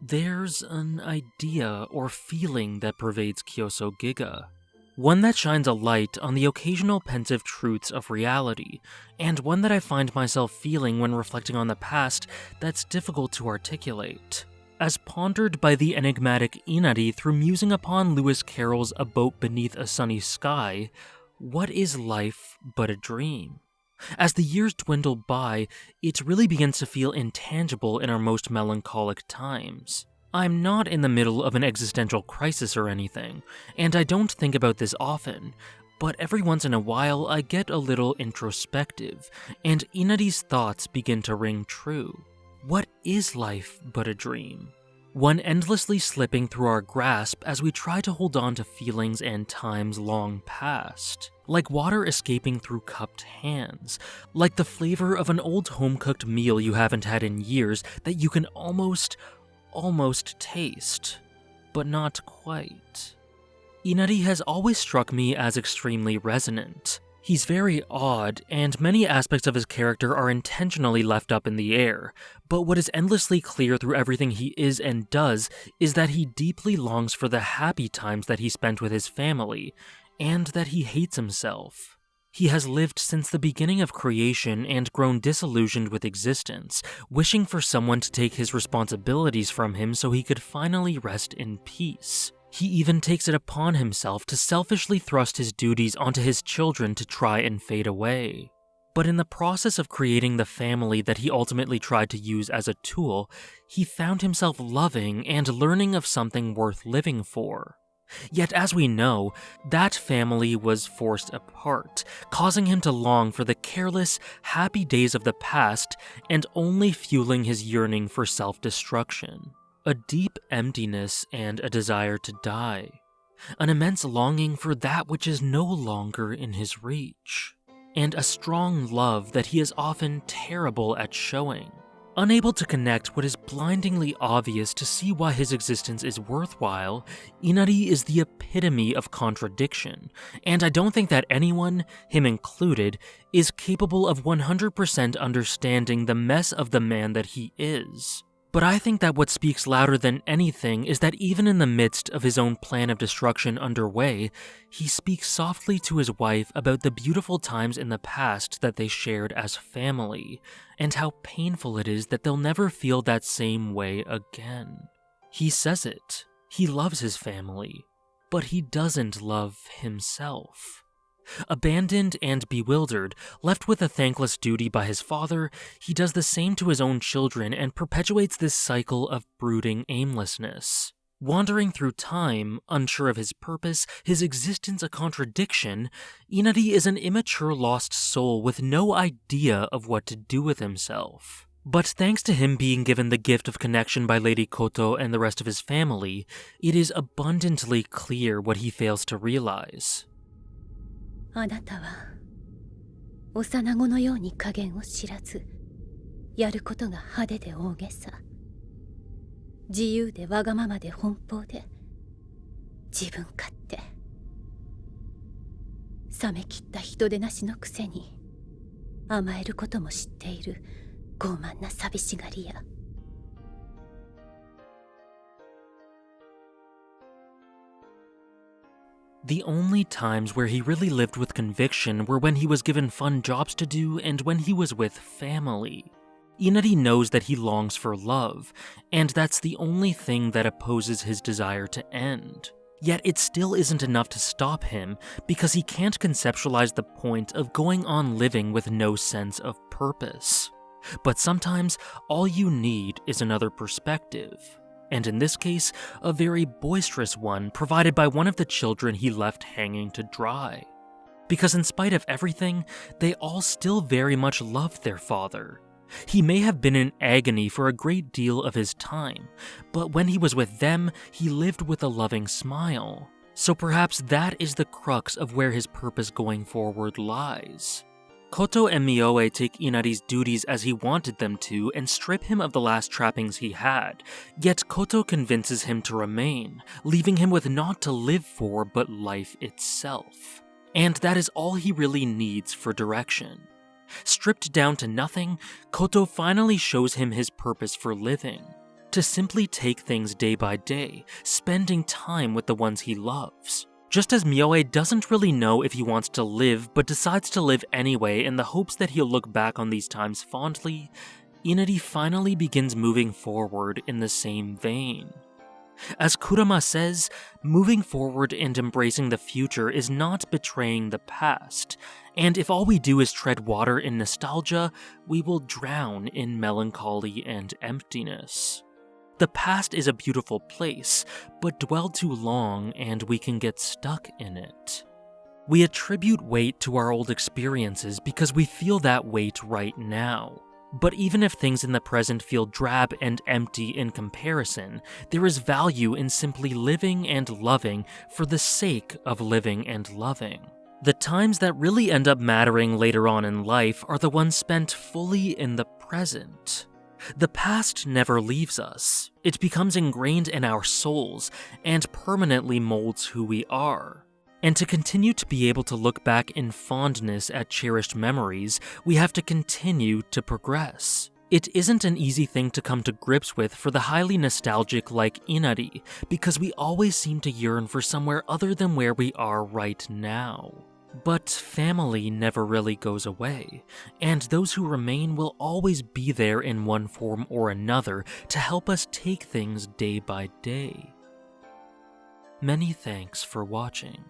There's an idea or feeling that pervades Kyousougiga, one that shines a light on the occasional pensive truths of reality, and one that I find myself feeling when reflecting on the past that's difficult to articulate. As pondered by the enigmatic Inari through musing upon Lewis Carroll's A Boat Beneath a Sunny Sky, what is life but a dream? As the years dwindle by, it really begins to feel intangible in our most melancholic times. I'm not in the middle of an existential crisis or anything, and I don't think about this often, but every once in a while I get a little introspective, and Inari's thoughts begin to ring true. What is life but a dream? One endlessly slipping through our grasp as we try to hold on to feelings and times long past. Like water escaping through cupped hands. Like the flavor of an old home-cooked meal you haven't had in years that you can almost taste, but not quite. Inari has always struck me as extremely resonant. He's very odd, and many aspects of his character are intentionally left up in the air, but what is endlessly clear through everything he is and does is that he deeply longs for the happy times that he spent with his family, and that he hates himself. He has lived since the beginning of creation and grown disillusioned with existence, wishing for someone to take his responsibilities from him so he could finally rest in peace. He even takes it upon himself to selfishly thrust his duties onto his children to try and fade away. But in the process of creating the family that he ultimately tried to use as a tool, he found himself loving and learning of something worth living for. Yet as we know, that family was forced apart, causing him to long for the careless, happy days of the past and only fueling his yearning for self-destruction. A deep emptiness and a desire to die. An immense longing for that which is no longer in his reach. And a strong love that he is often terrible at showing. Unable to connect what is blindingly obvious to see why his existence is worthwhile, Inari is the epitome of contradiction, and I don't think that anyone, him included, is capable of 100% understanding the mess of the man that he is. But I think that what speaks louder than anything is that even in the midst of his own plan of destruction underway, he speaks softly to his wife about the beautiful times in the past that they shared as family, and how painful it is that they'll never feel that same way again. He says it. He loves his family, but he doesn't love himself. Abandoned and bewildered, left with a thankless duty by his father, he does the same to his own children and perpetuates this cycle of brooding aimlessness. Wandering through time, unsure of his purpose, his existence a contradiction, Inari is an immature lost soul with no idea of what to do with himself. But thanks to him being given the gift of connection by Lady Koto and the rest of his family, it is abundantly clear what he fails to realize. あなたは幼子のように加減を知らず、やることが派手で大げさ、自由でわがままで奔放で自分勝手、冷めきった人でなしのくせに甘えることも知っている傲慢な寂しがり屋。The only times where he really lived with conviction were when he was given fun jobs to do and when he was with family. Inari knows that he longs for love, and that's the only thing that opposes his desire to end. Yet it still isn't enough to stop him, because he can't conceptualize the point of going on living with no sense of purpose. But sometimes, all you need is another perspective. And in this case, a very boisterous one provided by one of the children he left hanging to dry. Because in spite of everything, they all still very much loved their father. He may have been in agony for a great deal of his time, but when he was with them, he lived with a loving smile. So perhaps that is the crux of where his purpose going forward lies. Koto and Mioe take Inari's duties as he wanted them to and strip him of the last trappings he had, yet Koto convinces him to remain, leaving him with naught to live for but life itself. And that is all he really needs for direction. Stripped down to nothing, Koto finally shows him his purpose for living. to simply take things day by day, spending time with the ones he loves. Just as Myoe doesn't really know if he wants to live, but decides to live anyway in the hopes that he'll look back on these times fondly, Inari finally begins moving forward in the same vein. As Kurama says, moving forward and embracing the future is not betraying the past, and if all we do is tread water in nostalgia, we will drown in melancholy and emptiness. The past is a beautiful place, but dwell too long and we can get stuck in it. We attribute weight to our old experiences because we feel that weight right now. But even if things in the present feel drab and empty in comparison, there is value in simply living and loving for the sake of living and loving. The times that really end up mattering later on in life are the ones spent fully in the present. The past never leaves us. It becomes ingrained in our souls and permanently molds who we are. And to continue to be able to look back in fondness at cherished memories, we have to continue to progress. It isn't an easy thing to come to grips with for the highly nostalgic like Inari, because we always seem to yearn for somewhere other than where we are right now. But family never really goes away, and those who remain will always be there in one form or another to help us take things day by day. Many thanks for watching.